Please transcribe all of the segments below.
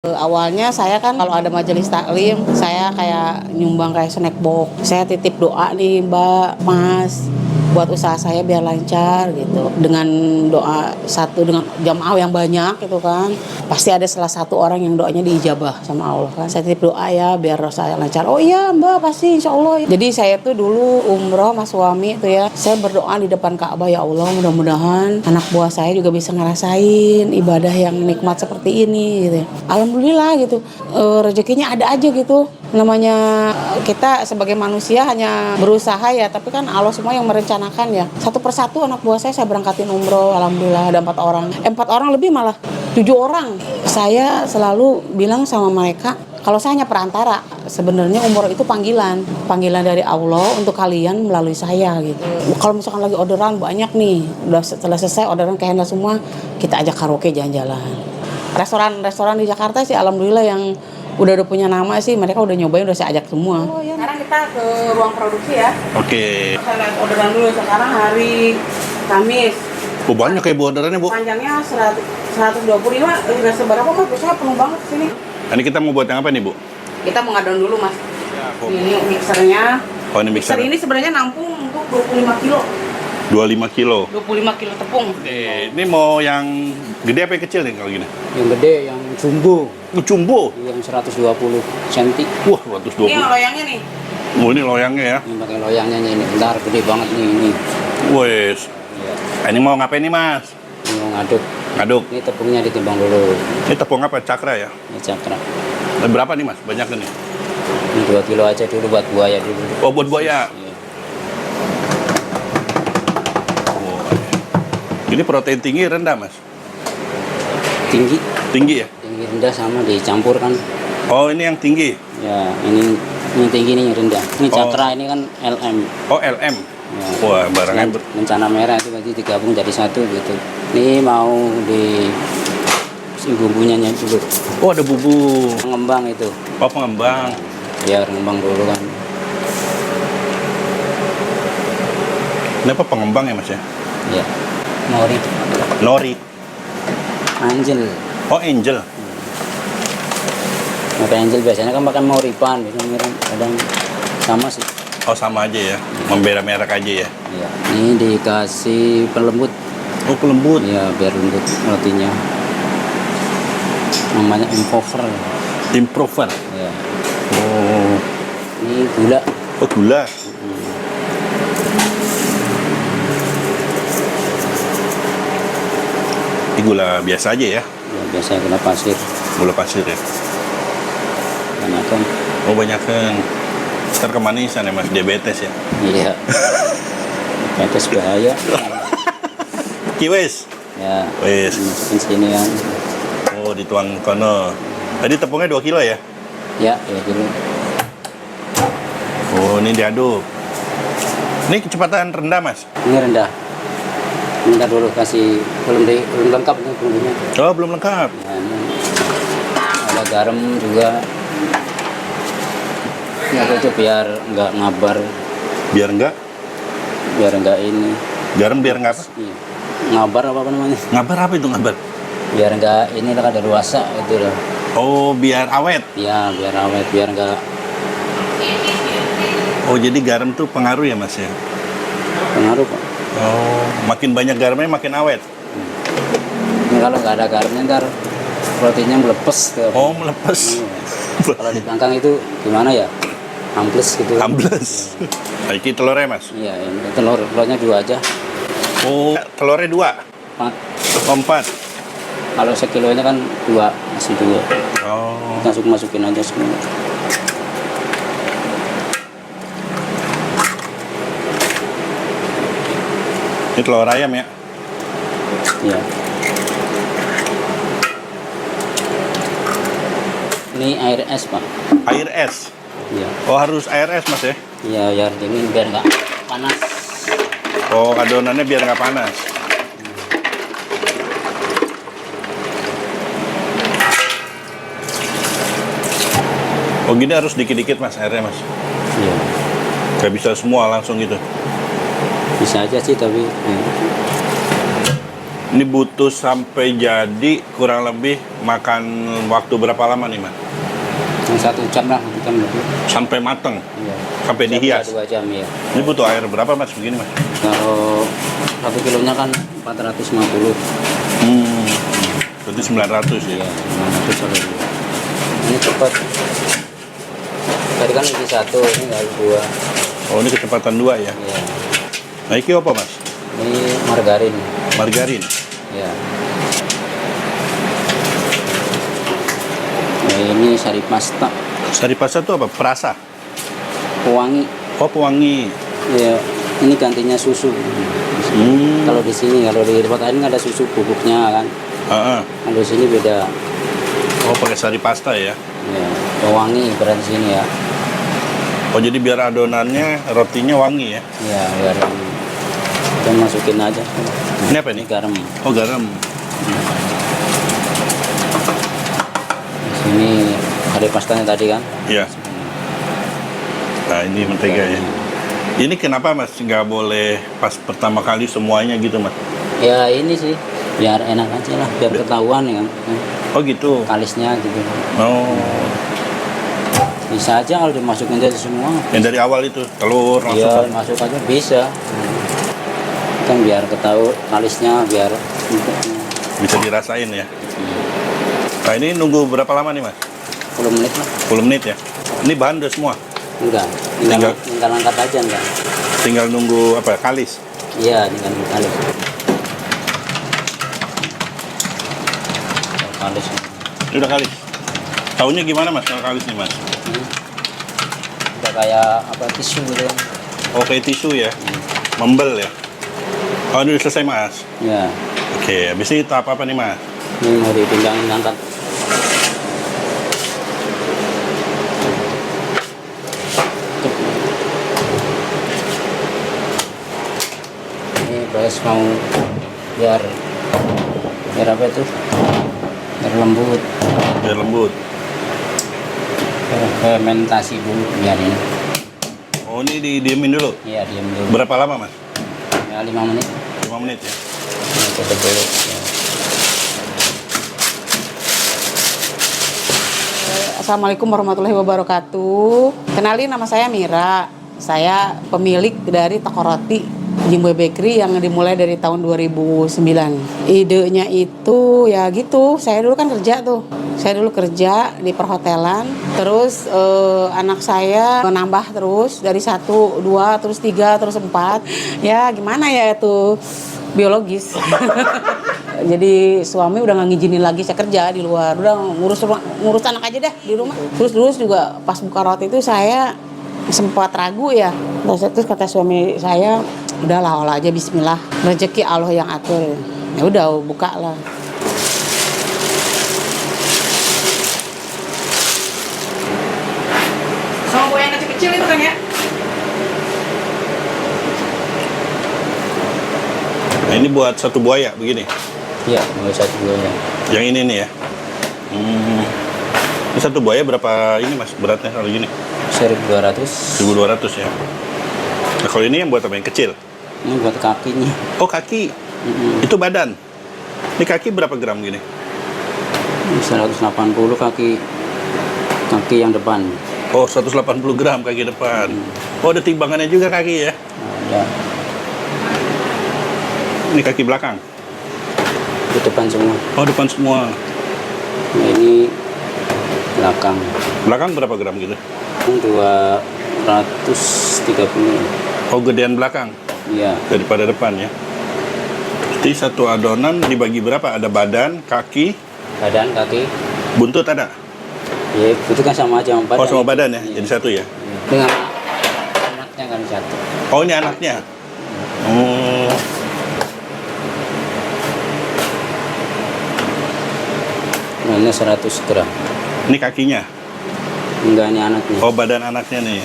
Awalnya saya kan kalau ada majelis taklim, saya kayak nyumbang kayak snack box. Saya titip doa nih Mbak, Mas, buat usaha saya biar lancar gitu. Dengan doa satu dengan jamaah yang banyak gitu kan. Pasti ada salah satu orang yang doanya diijabah sama Allah kan. Saya titip doa ya biar saya lancar. Oh iya Mbak, pasti insya Allah. Jadi saya tuh dulu umroh sama suami tuh ya. Saya berdoa di depan Ka'bah, ya Allah mudah-mudahan anak buah saya juga bisa ngerasain ibadah yang nikmat seperti ini gitu. Alhamdulillah gitu, rezekinya ada aja gitu. Namanya kita sebagai manusia hanya berusaha ya, tapi kan Allah semua yang merencanakan ya. Satu persatu anak buah saya berangkatin umroh, alhamdulillah ada 4 orang. 4 orang lebih malah, 7 orang. Saya selalu bilang sama mereka, kalau saya hanya perantara, sebenarnya umroh itu panggilan dari Allah untuk kalian melalui saya gitu. Kalau misalkan lagi orderan banyak nih, udah setelah selesai orderan kehena semua, kita ajak karaoke jalan-jalan. Restoran di Jakarta sih alhamdulillah yang udah punya nama sih, mereka udah nyobain, udah saya ajak semua. Oh, ya. Sekarang kita ke ruang produksi ya. Oke. Saya lihat orderan dulu, sekarang hari Kamis. Oh, banyak ya Bu orderannya Bu. Panjangnya 125, nggak seberapa Mas, biasanya penuh banget sini. Ini kita mau buat yang apa nih Bu? Kita mau ngadon dulu Mas. Ya, Ini mixernya. Oh, ini mixer. Mixer ini sebenarnya nampung untuk 25 kilo. 25 kilo. 25 kilo tepung. Ini mau yang gede apa yang kecil nih kalau gini? Yang gede, yang jumbo, Jumbo. yang 120 cm. Wah, Ini 120. loyangnya nih. Oh, ini loyangnya ya. Ini pakai loyangnya ini, bentar gede banget nih ini. Wes. Ya, Ini mau ngapain nih Mas? ini mau ngaduk. Ngaduk. Ini tepungnya ditimbang dulu. Ini tepung apa? Cakra ya? Ini cakra. Berapa nih Mas? Banyak nih. Ini 2 kilo aja dulu buat buaya dulu. Oh, buat buaya. Iya. Oh. Ini protein tinggi rendah Mas? Tinggi, Tinggi ya? tinggi rendah sama dicampurkan. Oh, ini yang tinggi. Ya, ini tinggi nih rendah. Ini cakra, ini kan LM. Oh, LM. Ya. Wah, barangnya Lencana merah itu berarti digabung jadi satu gitu. Ini mau di bumbunya dulu. Oh, ada bumbu. Pengembang itu. Oh, pengembang. Biar ngembang dulu kan. Ini apa pengembang ya Mas ya? Ya. Nori. Nori. Angel. Oh, angel. Maka angel biasanya kan makan moripan, biasanya kadang sama sih. Oh, sama aja ya. Membera-merah aja ya. Ya. Ini dikasih pelembut. Oh, pelembut. Ya, biar lembut rotinya. Namanya improver. Improver. Ya. Oh. Ini gula. Oh, gula. Ini gula biasa aja ya. Ya, biasa gula pasir. Gula pasir ya. Banyak kan. Oh, banyak kan. Ntar kemanisan ya Mas, diabetes ya. Iya. Diabetes bahaya. Kiwis. Ya. Wis. Masukin sini kan. Oh, dituang kono. Tadi tepungnya 2 kilo ya? Ya, ya dulu. Oh, ini diaduk. Ini kecepatan rendah Mas? Ini rendah. Bentar dulu kasih belum lengkap ini bumbunya. Oh, belum lengkap. Ya, ini ada garam juga. Ya itu biar nggak ngabar, Biar enggak? biar nggak ini. Garam biar enggak apa? Iya. Ngabar apa namanya? Ngabar apa itu ngabar? Biar nggak ini lah ada luasa itu loh. Oh, biar awet. Ya biar awet, biar nggak Oh, jadi garam tuh pengaruh ya Mas ya? pengaruh kok. Oh, makin banyak garamnya makin awet. Ini kalau nggak ada garamnya ntar proteinnya melepes ke. Oh, melepas. Iya. Kalau di belakang itu gimana ya? Ambles gitu. Ambles. Nah, ini telurnya Mas? Iya, ini telurnya 2 aja. Oh, telurnya 2? 4. Oh, 4? Kalau sekilonya kan 2, masih 2. Oh. Masukin aja semua. Ini telur ayam ya? Iya. Ini air es, Pak. Air es? Iya. Oh, harus air es Mas ya? Iya, biar dingin, biar nggak panas. Oh, adonannya biar nggak panas. Oh, gini harus dikit-dikit Mas airnya Mas? Iya. Gak bisa semua langsung gitu? Bisa aja sih, tapi Ini butuh sampai jadi kurang lebih makan waktu berapa lama nih, Mas? Yang 1 jam lah, 1 jam lebih. Sampai mateng, Iya. sampai dihias. 2 jam ya. Ini butuh air berapa, Mas? Begini, Mas? Kalau 1 kilonya kan 450. Berarti 900 ya. Iya, 900 kalau dua. Ini cepat. Tadi kan lagi 1, ini harus 2. Oh, ini kecepatan 2 ya. Iya. Nah, ini apa, Mas? Ini margarin. Margarin. Ya. Nah, ini sari pasta, Sari pasta itu apa? Perasa. pewangi. Oh, pewangi. Ya, ini gantinya susu. Kalau di sini, kalau di tempat lain ada susu bubuknya kan. Ah, ah. Kalau di sini beda. Oh, pakai sari pasta ya. Ya, pewangi berarti sini ya. Oh, jadi biar adonannya, rotinya wangi ya. Ya, biar kita masukin aja. Ini apa Ini ini? garam. Oh, garam. Di sini sari pastanya tadi kan. Iya. Nah, ini mentega ya. Ini kenapa, Mas, nggak boleh pas pertama kali semuanya gitu, Mas? Ya ini sih, biar enak aja lah, biar ketahuan ya kan. Oh, gitu. Kalisnya gitu. Oh, Bisa aja kalau dimasukin aja semua. yang dari awal itu telur Iya, langsung. masuk aja bisa. Kan biar ketahui kalisnya, biar Bisa dirasain ya. Nah, ini nunggu berapa lama nih, Mas? 10 menit lah. 10 menit ya. Ini bahan udah semua. Enggak, tinggal angkat aja enggak. Tinggal nunggu apa? Kalis. Iya, tinggal kalis. Kalis. Ini udah kalis. Taunya gimana, Mas, kalau kalis nih, Mas? Udah kayak apa tisu gitu kan. Oh, kayak tisu ya. Membel ya. Oh, ini udah selesai, Mas. Ya, Oke, habis ini tahap apa nih, Mas? ini mau dipindangin angkat. Ini proses mau biar apa itu? Biar lembut. Biar lembut. Fermentasi dulu biar ini. Oh, ini didiemin dulu. Iya, diam dulu. Berapa lama, Mas? Ya 5 menit. 5 menit ya. Ini tutup dulu. Ya. Assalamualaikum warahmatullahi wabarakatuh. Kenalin, nama saya Mira. Saya pemilik dari toko roti Jimboy Bakery yang dimulai dari tahun 2009. Idenya itu ya gitu, saya dulu kan kerja tuh. Saya dulu kerja di perhotelan, terus anak saya menambah terus dari 1, 2, terus 3, terus 4. Ya gimana ya itu biologis. Jadi suami udah nggak ngizinin lagi saya kerja di luar, udah ngurus anak aja deh di rumah. Terus juga pas buka roti itu saya sempat ragu ya. Terus kata suami saya, udahlah olah aja bismillah, rezeki Allah yang atur. Ya udah buka lah. Sama buah yang kecil-kecil itu kan ya? Nah, ini buat satu buaya begini. Iya, mulai 1 buahnya. Yang ini nih ya. Ini satu buaya berapa ini, Mas, beratnya kalau gini? 1.200. 1.200 ya. Nah, kalau ini yang buat apa? Yang kecil? Ini buat kakinya. Oh, kaki. Itu badan. Ini kaki berapa gram gini? Ini 180 kaki yang depan. Oh, 180 gram kaki depan. Oh, ada timbangannya juga kaki ya. Ya, Ini kaki belakang. di depan semua. Oh, depan semua. Nah, ini belakang. Belakang berapa gram gitu? 230. Oh, gedean belakang Iya. daripada depan ya. Jadi satu adonan dibagi berapa? Ada badan, kaki, Badan, kaki. buntut ada? Ya, itu kan sama aja sama badan. Oh, sama badan ya? Iya. Jadi satu ya? Dengan anaknya kan satu. Oh, ini anaknya? Oh, Nah, ini 100 gram. ini kakinya? Enggak, ini anaknya. Oh, badan anaknya nih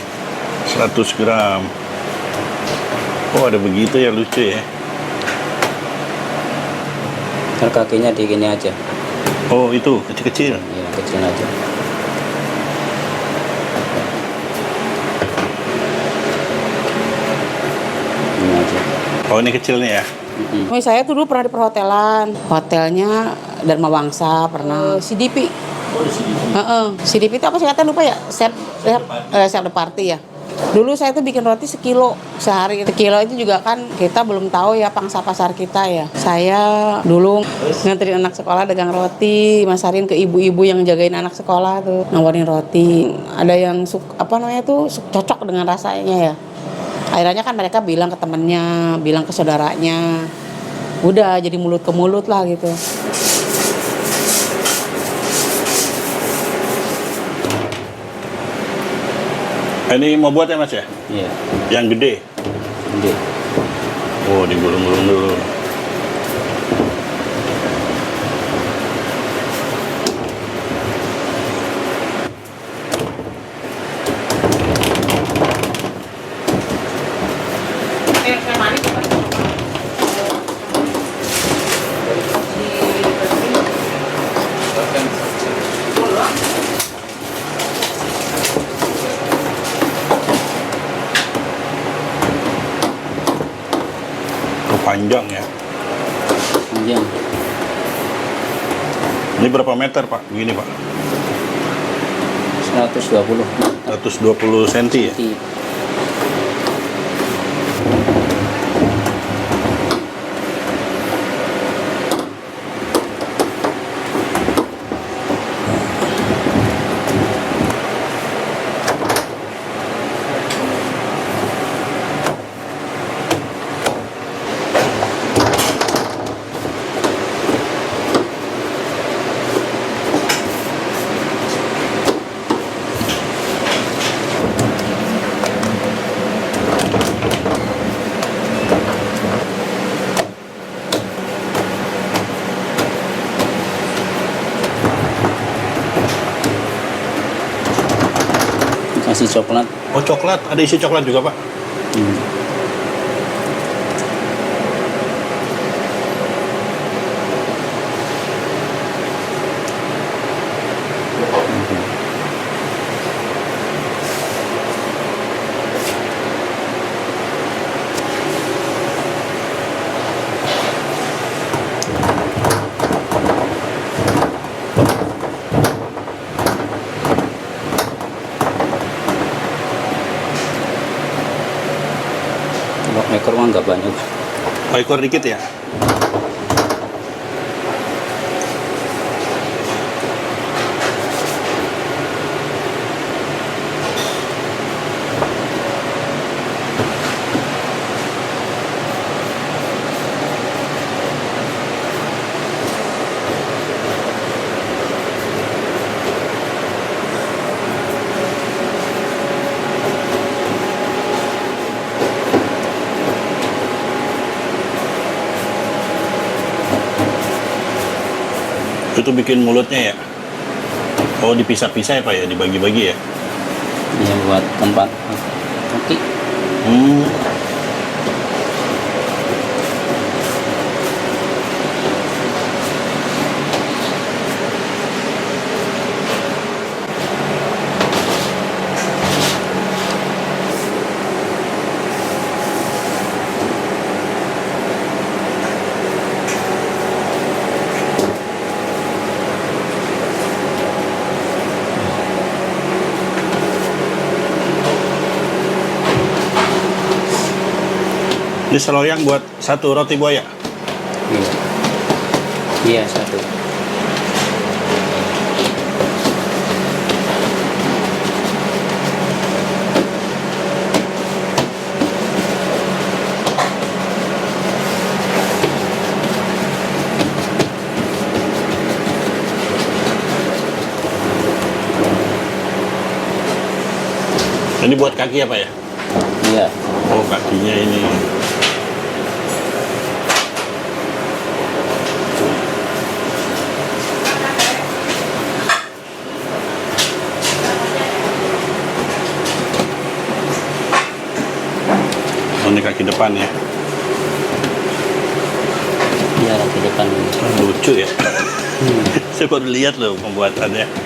100 gram. Oh, ada begitu ya, lucu ya. Ntar kakinya di gini aja. Oh, itu kecil-kecil. Iya, kecil aja. Ini aja. Oh, ini kecil nih ya. Oh, saya tuh dulu pernah di perhotelan, hotelnya Dharma Wangsa, pernah CDP. CDP itu apa sih katanya lupa ya? Chef de party ya. Dulu saya tuh bikin roti sekilo sehari. Sekilo itu juga kan kita belum tahu ya pangsa pasar kita ya. Saya dulu nganterin anak sekolah dagang roti, masarin ke ibu-ibu yang jagain anak sekolah tuh, nawarin roti. Ada yang cocok dengan rasanya ya. Akhirnya kan mereka bilang ke temennya, bilang ke saudaranya. Udah jadi mulut ke mulut lah gitu. Ini mau buat ya Mas ya? Iya. Yang gede? Gede. Oh, digulung-gulung dulu. Panjang ya. Panjang. Ini berapa meter Pak? Begini Pak? 120. 120 cm ya? Iya. Kasih coklat. Oh, coklat. Ada isi coklat juga Pak? Kalau ekor mah nggak banyak. Oh, ekor dikit ya? Itu bikin mulutnya ya? Oh, dipisah-pisah ya Pak ya? Dibagi-bagi ya? Iya, buat tempat kaki. Ini seloyang buat satu roti buaya? Iya. Iya, satu. Ini buat kaki apa ya? Iya. Oh, kakinya ini. Oh, ini kaki depan ya? Iya, kaki depan. Lucu ya? Saya baru lihat loh pembuatannya.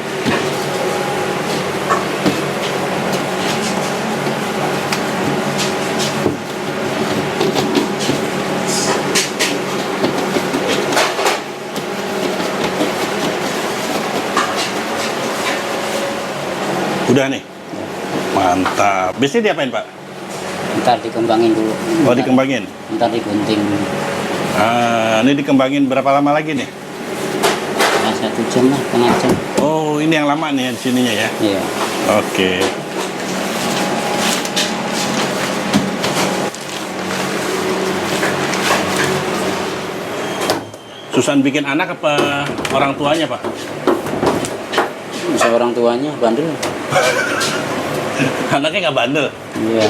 Udah nih. Mantap. Biasanya diapain, Pak? Ntar dikembangin dulu. Oh, dikembangin. Ntar digunting. Ini dikembangin berapa lama lagi nih? Nah, 1 jam lah, setengah jam. Oh, ini yang lama nih di sininya ya. Iya. Oke. Susan bikin anak apa orang tuanya, Pak? Bisa orang tuanya bandel. Anaknya nggak bandel. Iya.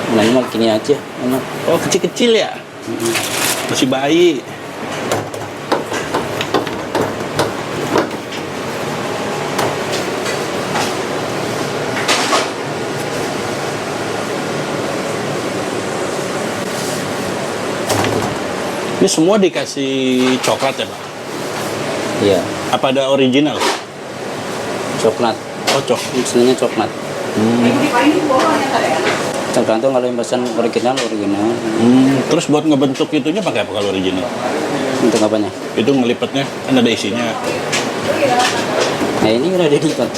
Nah, ini mah gini aja, enak. Oh, kecil-kecil ya? Masih bayi. Ini semua dikasih coklat ya, Pak? Iya. Apa ada original? Coklat. Oh, coklat. Sebenarnya coklat. Tergantung kalau yang pesan original. Terus buat ngebentuk itunya pakai apa kalau original? Untuk apanya? Itu ngelipetnya kan ada isinya. Nah, ini udah dilipat.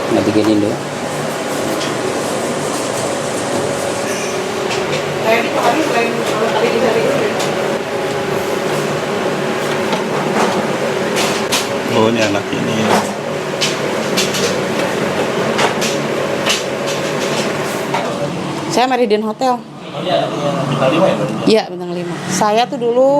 Nggak diginin doang. Oh, ini anak ini. Saya Meridian Hotel. Bintang 5 ya, Bang? Iya, bintang 5. Saya tuh dulu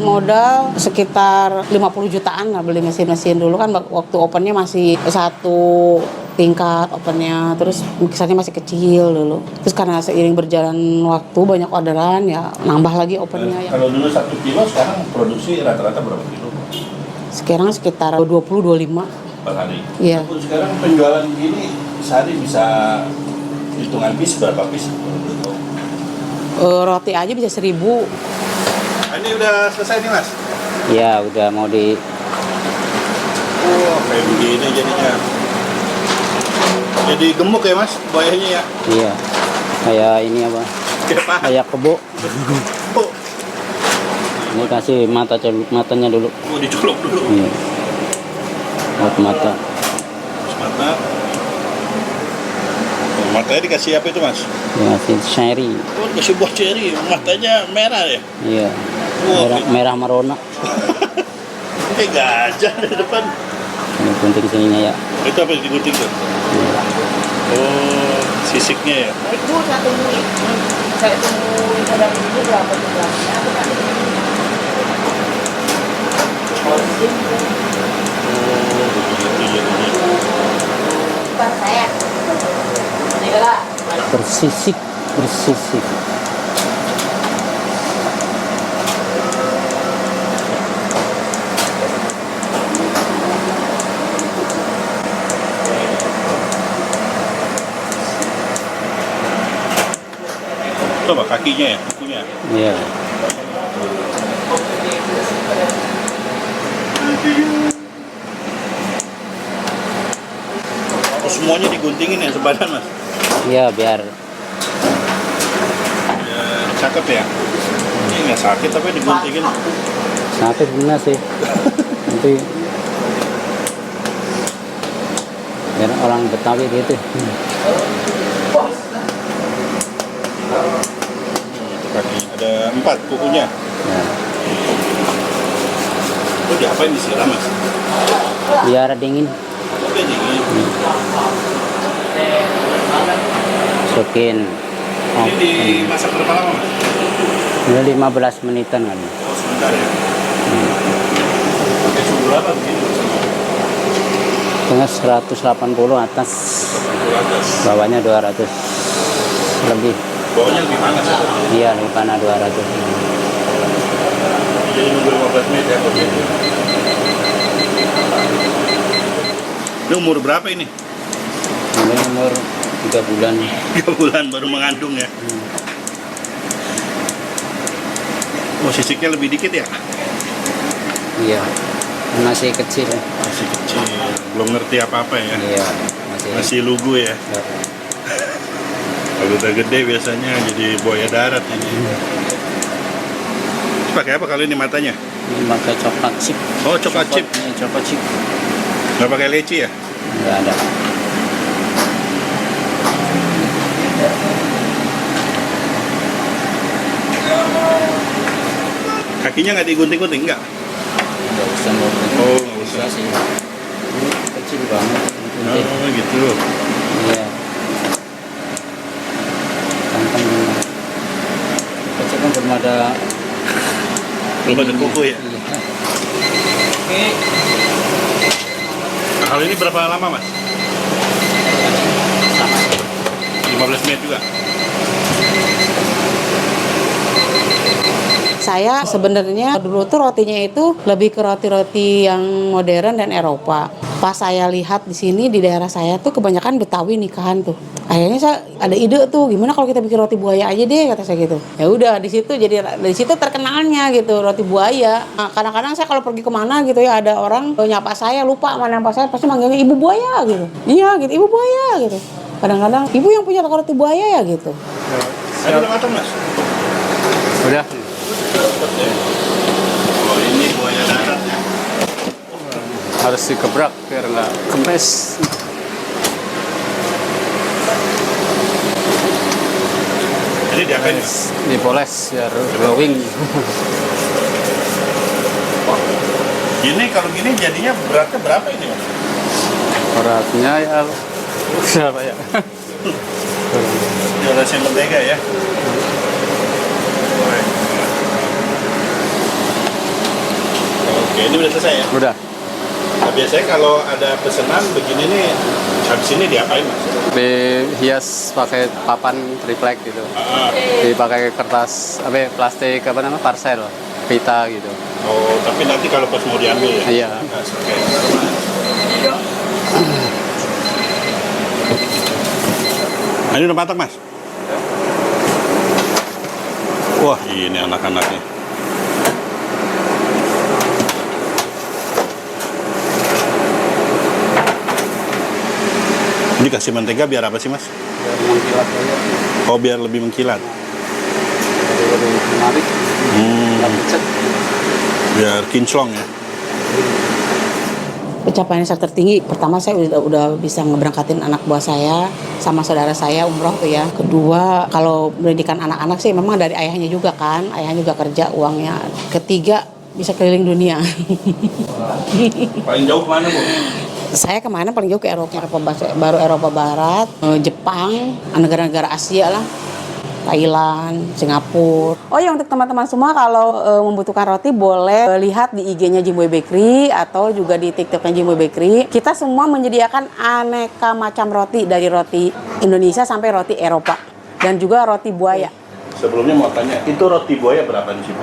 modal sekitar 50 jutaan lah beli mesin-mesin dulu kan waktu opennya masih 1 tingkat opennya, terus lukisannya masih kecil dulu. Terus karena seiring berjalan waktu banyak orderan ya nambah lagi opennya ya. Kalau dulu 1 kilo, sekarang produksi rata-rata berapa kilo Sekarang sekitar 20-25. per hari? Iya. Sekarang penjualan gini sehari bisa hitungan piece berapa piece? Roti aja bisa 1.000. Ini udah selesai nih, Mas? Ya, udah mau di Oh, kayak begini jadinya. Jadi gemuk ya, Mas, buayanya ya? iya. Kayak ini apa? Kayak apa? Kayak kebo. Oh, Ini kasih matanya dulu. mau dicolok dulu. Iya. Buat mata. Terus mata. Oh, matanya dikasih apa itu, Mas? Ya, kasih cherry. Oh, dikasih buah cherry. Matanya merah ya? Iya. Wah, Merah merona. kayak gajah di depan. Ini gunting sininya ya. Itu apa yang digunting tuh? Oh, sisiknya ya? Itu 1 menit. Saya tunggu dalam dulu berapa jumlahnya. Oh, begitu jadinya. Bukan saya. Ini adalah Bersisik. Coba kakinya ya, kukunya. Iya. Oh, semuanya diguntingin ya sebadan, Mas? Iya, biar Ya, cakep ya? Ini nggak sakit tapi diguntingin. sakit benar sih. Nanti biar orang Betawi gitu. Kaki ada 4 kukunya. Ya. Oh, diapain disiram, Mas? Biar dingin. Oke, dingin. Masukin. Oh, Ini dimasak berapa lama, Mas? ini 15 menitan kan. Oh, sebentar ya. Pakai suhu berapa begini? Dengan 180 atas, 10 atas. bawahnya 200 lebih. Bawahnya lebih panas ya? Iya, lebih panas 200. Jadi nunggu 15 menit ya begitu. Ini umur berapa ini? Ini umur 3 bulan. 3 bulan baru mengandung ya. Oh, sisiknya lebih dikit ya? Iya, masih kecil. Masih kecil, belum ngerti apa-apa ya. Iya, Masih lugu ya. Kalau udah gede biasanya jadi buaya darat ini. Terus pakai apa kali ini matanya? Ini pakai coklat chip. Oh, coklat chip. Ini coklat chip. Nggak pakai leci ya? Nggak ada. Kakinya nggak digunting-gunting, nggak? Nggak usah mau. Oh, nggak usah. Sih. Ini kecil banget. Oh, gitu. Iya. Gampang banget. Kecil kan belum ada. Belum ada kuku ya? Iya. Oke. Kalau ini berapa lama, Mas? Sama. 15 menit juga. Saya sebenarnya dulu tuh rotinya itu lebih ke roti-roti yang modern dan Eropa. Pas saya lihat di sini di daerah saya tuh kebanyakan Betawi nikahan tuh. Akhirnya saya ada ide tuh, gimana kalau kita bikin roti buaya aja deh, kata saya gitu. Ya udah di situ, jadi dari situ terkenalnya gitu roti buaya. Nah, kadang-kadang saya kalau pergi kemana gitu ya, ada orang nyapa saya, lupa mana nyapa saya, pasti manggilnya ibu buaya gitu. Iya gitu, ibu buaya gitu. Kadang-kadang ibu yang punya toko roti buaya ya gitu. Ada udah matang, Mas? Udah. Oh, ini buaya darat ya. Harus dikebrak biar nggak kempes. Jadi diapain, Mas? Dipoles biar glowing. Ini kalau gini jadinya beratnya berapa ini, Mas? Beratnya ya berapa ya? 12 mentega ya. Oke, ini udah selesai ya? Udah. Nah, biasanya kalau ada pesanan begini nih, habis ini diapain, Mas? Dihias pakai papan triplek gitu. Dipakai kertas plastik parcel, pita gitu. Oh, tapi nanti kalau pas mau diambil ya? Iya. Oke. Nah, ini udah matang, Mas? Wah, ini anak-anaknya. Ini kasih mentega biar apa sih, Mas? Biar mengkilat aja. Oh, biar lebih mengkilat. Biar lebih menarik. Pucat. Biar kinclong ya. Pencapaian saya tertinggi, pertama saya udah bisa ngeberangkatin anak buah saya sama saudara saya umroh tuh ya. Kedua, kalau pendidikan anak-anak sih memang dari ayahnya juga kan, ayahnya juga kerja uangnya. Ketiga, bisa keliling dunia. Paling jauh kemana, Bu? Saya kemana paling jauh ke Eropa, baru Eropa Barat, Jepang, negara-negara Asia lah. Thailand, Singapura. Oh ya, untuk teman-teman semua kalau membutuhkan roti boleh lihat di IG-nya Jimboy Bakery atau juga di TikTok-nya Jimboy Bakery. Kita semua menyediakan aneka macam roti dari roti Indonesia sampai roti Eropa dan juga roti buaya. Sebelumnya mau tanya, itu roti buaya berapa di sini?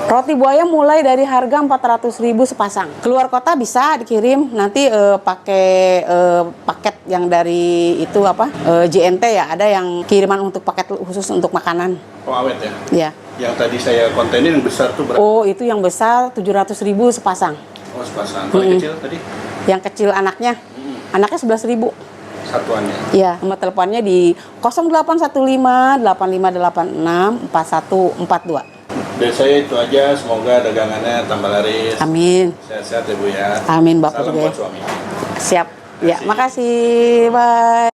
Roti buaya mulai dari harga 400.000 sepasang. Keluar kota bisa dikirim, nanti pakai paket yang dari itu JNT ya, ada yang kiriman untuk paket khusus untuk makanan. Oh, awet ya? Ya. Yang tadi saya kontenin yang besar tuh berapa? Oh, itu yang besar 700.000 sepasang. Oh, sepasang. Kalau yang kecil tadi? Yang kecil anaknya 11.000. Satuannya? Iya, nomor teleponnya di 0815 8586 4142. Dari saya itu aja, semoga dagangannya tambah laris. Amin. Sehat-sehat ya, Bu ya. Amin, Bapak Salam juga. buat suami. Siap. Ya, makasih. Bye.